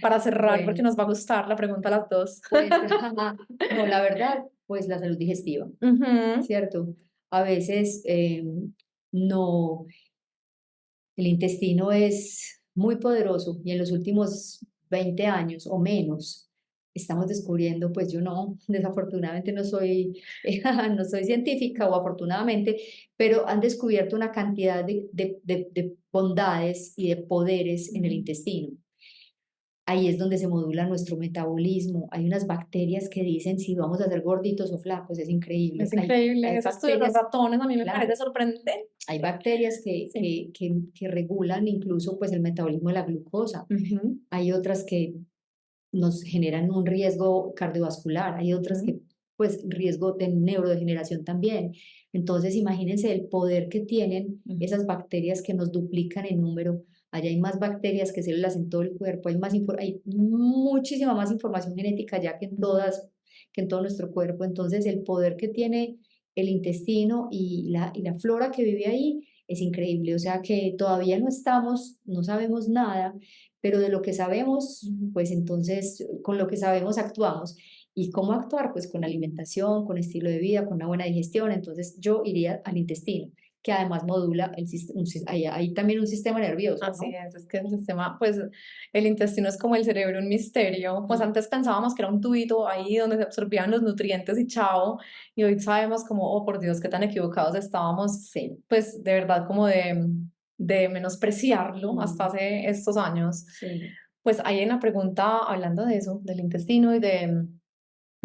Para cerrar, porque Bueno, nos va a gustar la pregunta a las dos. pues, no, la verdad, pues la salud digestiva, Ujú, ¿cierto? A veces, no, el intestino es muy poderoso y en los últimos 20 años o menos estamos descubriendo, pues yo no, desafortunadamente no soy, no soy científica o afortunadamente, pero han descubierto una cantidad de bondades y de poderes en el ujú. intestino. Ahí es donde se modula nuestro metabolismo. Hay unas bacterias que dicen si vamos a ser gorditos o flacos, es increíble. Es Hay, increíble. hay Ese estudio de los bacterias, ratones a mí me parece claro, sorprendente. hay bacterias Sí. que regulan incluso pues, el metabolismo de la glucosa. Ujú, Hay otras que nos generan un riesgo cardiovascular. Hay otras ujú, que, pues, riesgo de neurodegeneración también. Entonces, imagínense el poder que tienen ujú. esas bacterias que nos duplican en número. Allá hay más bacterias que células en todo el cuerpo. Hay muchísima más información genética ya Ujú, que en todo nuestro cuerpo. Entonces, el poder que tiene el intestino y la flora que vive ahí es increíble. O sea que todavía no sabemos nada, pero de lo que sabemos, ujú. pues entonces con lo que sabemos actuamos. ¿Y cómo actuar? Pues con alimentación, con estilo de vida, con una buena digestión. Entonces yo iría al intestino, que además modula hay también un sistema nervioso, Así ¿no? es que el sistema, pues el intestino es como el cerebro, un misterio. Pues Mm, antes pensábamos que era un tubito ahí donde se absorbían los nutrientes y chao. Y hoy sabemos como, oh por Dios, qué tan equivocados estábamos, sí, pues de verdad como de menospreciarlo hasta mm, hace estos años. sí. Pues hay una pregunta hablando de eso, del intestino y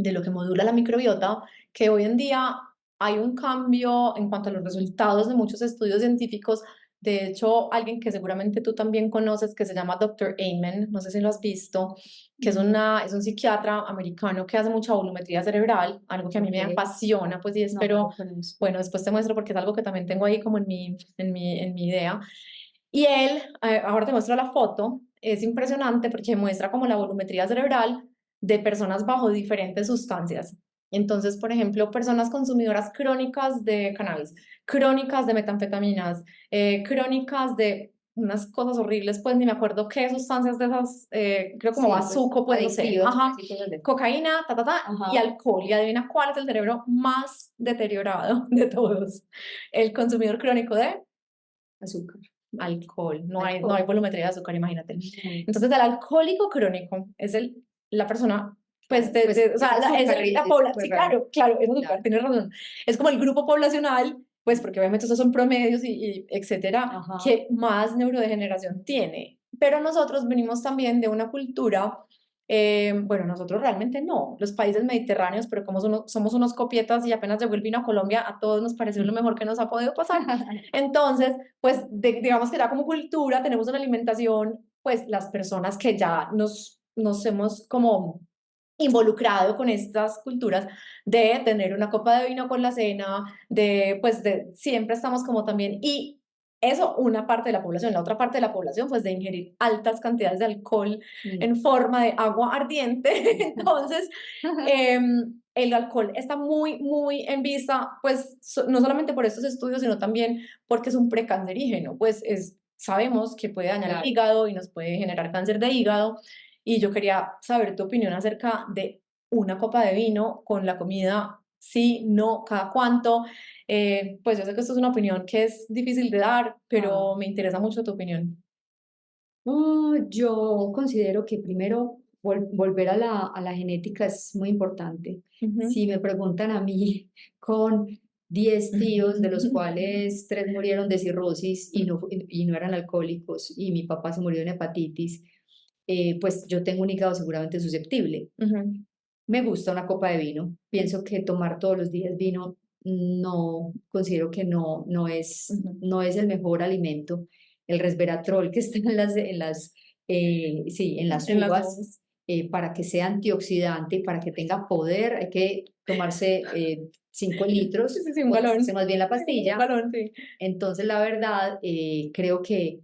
de lo que modula la microbiota, que hoy en día hay un cambio en cuanto a los resultados de muchos estudios científicos. De hecho, alguien que seguramente tú también conoces, que se llama Dr. Amen, no sé si lo has visto, que es un psiquiatra americano que hace mucha volumetría cerebral, algo que a mí me Ok. apasiona, pues y No, espero, no lo conozco. bueno, después te muestro porque es algo que también tengo ahí como en mi idea. Y él, ahora te muestro la foto, es impresionante porque muestra como la volumetría cerebral de personas bajo diferentes sustancias. Entonces, por ejemplo, personas consumidoras crónicas de cannabis, crónicas de metanfetaminas, crónicas de unas cosas horribles, pues ni me acuerdo qué sustancias de esas, creo como Sí, pues bazuco, pues no sé, adictivas, ajá, sí, cosas de... cocaína, ta, ta, ta, y Ajá, alcohol. Y adivina cuál es el cerebro más deteriorado de todos. El consumidor crónico de azúcar, alcohol, no hay alcohol. volumetría de azúcar, imagínate. No, Entonces, el alcohólico crónico es la persona, pues, claro, pues o es sea, es azúcar, la es población, pues sí, raro, claro, es azúcar, claro. tienes razón. Es como el grupo poblacional, pues, porque obviamente esos son promedios y etcétera, Ajá, que más neurodegeneración tiene. Pero nosotros venimos también de una cultura, bueno, nosotros realmente no, los países mediterráneos, pero como somos unos copietas y apenas llegó el vino a Colombia, a todos nos pareció lo mejor que nos ha podido pasar. Entonces, pues digamos que ya como cultura tenemos una alimentación, pues las personas que ya nos hemos como involucrado con estas culturas de tener una copa de vino con la cena, pues de siempre estamos como también, y eso una parte de la población, la otra parte de la población pues de ingerir altas cantidades de alcohol mm. en forma de agua ardiente. Entonces, el alcohol está muy en vista, pues no solamente por estos estudios, sino también porque es un precancerígeno, pues sabemos que puede dañar el Claro. hígado y nos puede generar cáncer de hígado. Y yo quería saber tu opinión acerca de una copa de vino con la comida, sí, no, cada cuánto. Pues yo sé que esto es una opinión que es difícil de dar, Ah. pero me interesa mucho tu opinión. Yo considero que primero volver a la genética es muy importante. Ujú. Si me preguntan a mí, con 10 tíos, de los cuales 3 murieron de cirrosis y no eran alcohólicos, y mi papá se murió de hepatitis, pues yo tengo un hígado seguramente susceptible. Ujú, Me gusta una copa de vino. Pienso que tomar todos los días vino no, considero que ujú. no es el mejor alimento. El resveratrol que está sí, en las En las uvas, uvas. para que sea antioxidante y para que tenga poder, hay que tomarse 5 Sí, litros sí, sí, un o tomarse galón. más bien la Sí, un pastilla. galón, sí. Entonces, la verdad, creo que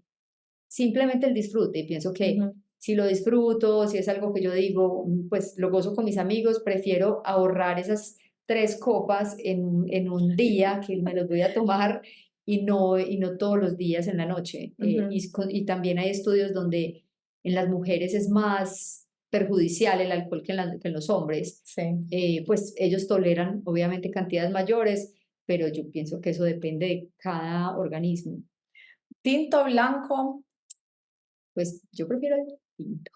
simplemente el disfrute. Y pienso que Ujú, si lo disfruto, si es algo que yo digo, pues lo gozo con mis amigos, prefiero ahorrar esas 3 copas en un día que me los voy a tomar y no todos los días en la noche. ujú. Y también hay estudios donde en las mujeres es más perjudicial el alcohol que en los hombres. Sí. Pues ellos toleran obviamente cantidades mayores, pero yo pienso que eso depende de cada organismo. Tinto blanco. Pues yo prefiero el tinto.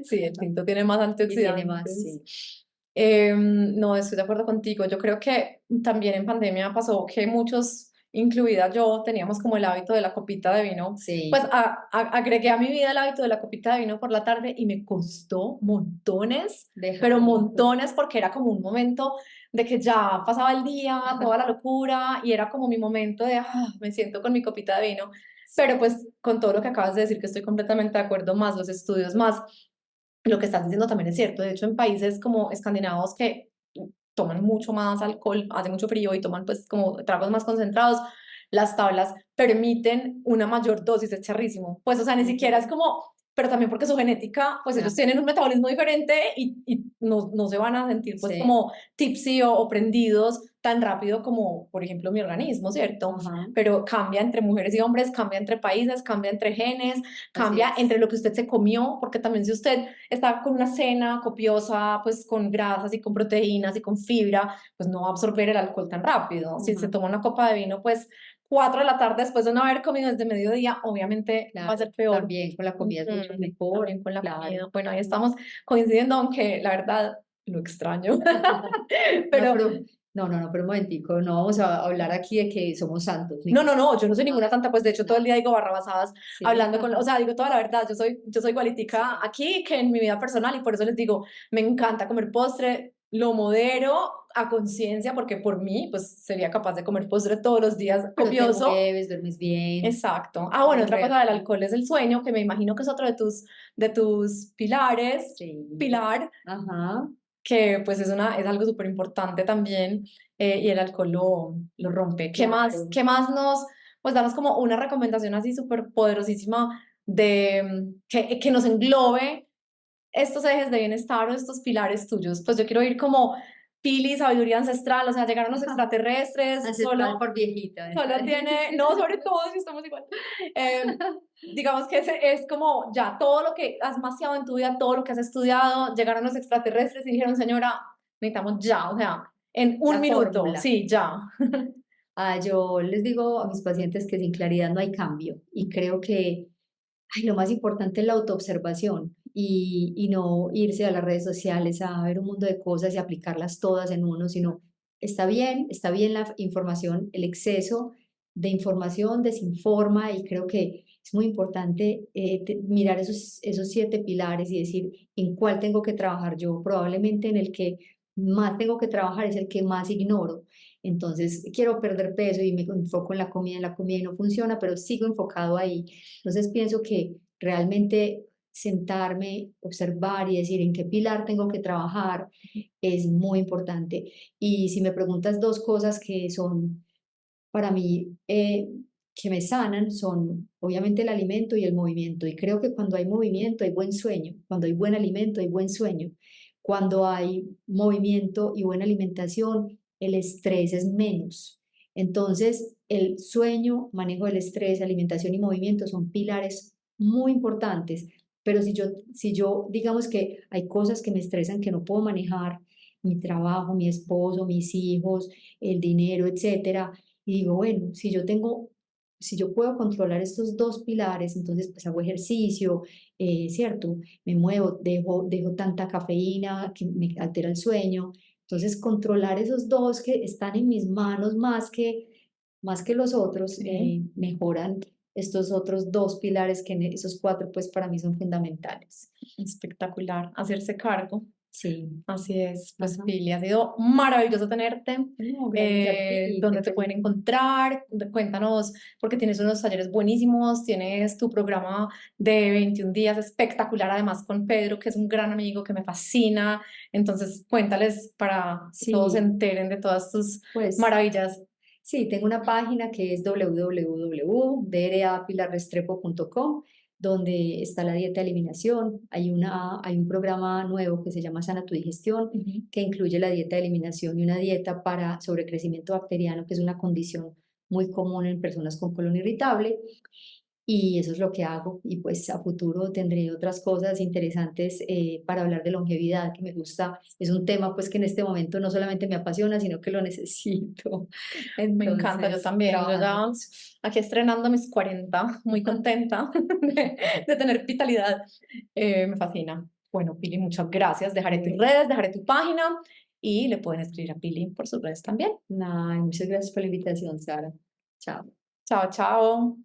Sí, el tinto tiene más Y tiene más, antioxidantes. sí. No, estoy de acuerdo contigo. Yo creo que también en pandemia pasó que muchos, incluida yo, teníamos como el hábito de la copita de vino. Pues Sí, agregué a mi vida el hábito de la copita de vino por la tarde y me costó montones, pero dejarlo. montones porque era como un momento de que ya pasaba el día, toda la locura y era como mi momento de, me siento con mi copita de vino. Pero pues con todo lo que acabas de decir, que estoy completamente de acuerdo, más los estudios, más lo que estás diciendo también es cierto. De hecho, en países como escandinavos que toman mucho más alcohol, hace mucho frío y toman pues como tragos más concentrados, las tablas permiten una mayor dosis, es charrísimo. Pues, o sea, ni siquiera es Ujú. como, pero también porque su genética, pues ellos Claro, tienen un metabolismo diferente y no se van a sentir pues sí, como tipsy o prendidos tan rápido como, por ejemplo, mi organismo, ¿cierto? ajá, Pero cambia entre mujeres y hombres, cambia entre países, cambia entre genes, así cambia es. entre lo que usted se comió, porque también si usted está con una cena copiosa, pues con grasas y con proteínas y con fibra, pues no va a absorber el alcohol tan rápido. Si se Ajá, toma una copa de vino, pues 4 de la tarde después de no haber comido desde mediodía, obviamente va a claro, ser peor. también con la comida es mucho Ujú, mejor, también con la claro. comida. Bueno, ahí estamos coincidiendo, aunque la verdad lo extraño. No, Pero pero No, no, no, pero un momentico, no vamos a hablar aquí de que somos santos, ni No, que no, no, yo no soy no, ninguna santa, pues de hecho todo el no, día digo barrabasadas sí, hablando con, o sea, digo toda la verdad, yo soy igualitica sí, aquí que en mi vida personal y por eso les digo, me encanta comer postre, lo modero a conciencia porque por mí, pues sería capaz de comer postre todos los días pero te copioso. mueves, duermes bien, Exacto. Ah, bueno, tienes otra cosa del reacción, alcohol es el sueño, que me imagino que es otro de tus pilares, sí, pilar, ajá, que pues es algo súper importante también, y el alcohol lo rompe. claro. Qué más pues danos como una recomendación así súper poderosísima de que nos englobe estos ejes de bienestar o estos pilares tuyos? Pues yo quiero ir como Pili, sabiduría ancestral, o sea, llegaron los extraterrestres, Ancestral por viejita. solo tiene, no, sobre todo si estamos igual. Digamos que es como ya todo lo que has maciado en tu vida, todo lo que has estudiado, llegaron los extraterrestres y dijeron, señora, necesitamos ya, o sea, en un La minuto, fórmula. sí, ya. Yo les digo a mis pacientes que sin claridad no hay cambio y creo que ay, lo más importante es la autoobservación y no irse a las redes sociales a ver un mundo de cosas y aplicarlas todas en uno, sino está bien la información, el exceso de información desinforma y creo que es muy importante mirar esos 7 pilares y decir en cuál tengo que trabajar yo. Probablemente en el que más tengo que trabajar es el que más ignoro. Entonces, quiero perder peso y me enfoco en la comida y no funciona, pero sigo enfocado ahí. Entonces pienso que realmente sentarme, observar y decir en qué pilar tengo que trabajar es muy importante. Y si me preguntas dos cosas que son para mí que me sanan, son obviamente el alimento y el movimiento. Y creo que cuando hay movimiento hay buen sueño, cuando hay buen alimento hay buen sueño, cuando hay movimiento y buena alimentación, el estrés es menos. Entonces, el sueño, manejo del estrés, alimentación y movimiento son pilares muy importantes, pero si yo digamos que hay cosas que me estresan que no puedo manejar, mi trabajo, mi esposo, mis hijos, el dinero, etcétera, y digo, bueno, si yo puedo controlar estos 2 pilares, entonces pues hago ejercicio, ¿cierto? Me muevo, dejo tanta cafeína que me altera el sueño. Entonces, controlar esos dos que están en mis manos más que los otros, Sí. mejoran estos otros 2 pilares que esos 4 pues para mí son fundamentales. Espectacular, hacerse cargo. Sí, Así es, pues ajá. Pili, ha sido maravilloso tenerte. No, gracias a ti, qué ¿Dónde te pueden feliz. encontrar? Cuéntanos, porque tienes unos talleres buenísimos, tienes tu programa de 21 días espectacular, además con Pedro, que es un gran amigo que me fascina. Entonces, cuéntales para que todos se Sí, enteren de todas tus pues maravillas. sí, tengo una página que es www.drapilarrestrepo.com, donde está la dieta de eliminación. Hay un programa nuevo que se llama Sana tu Digestión, Ujú. que incluye la dieta de eliminación y una dieta para sobrecrecimiento bacteriano, que es una condición muy común en personas con colon irritable. Y eso es lo que hago. Y pues a futuro tendré otras cosas interesantes para hablar de longevidad, que me gusta. Es un tema pues que en este momento no solamente me apasiona, sino que lo necesito. Me encanta, yo Entonces, también. Yo trabajando ya en eso. aquí estrenando mis 40, muy contenta de tener vitalidad. Me fascina. Bueno, Pili, muchas gracias. Dejaré tus Bueno, redes, dejaré tu página y le pueden escribir a Pili por sus redes también. nada, muchas gracias por la invitación, Sara. Chao. Chao, chao.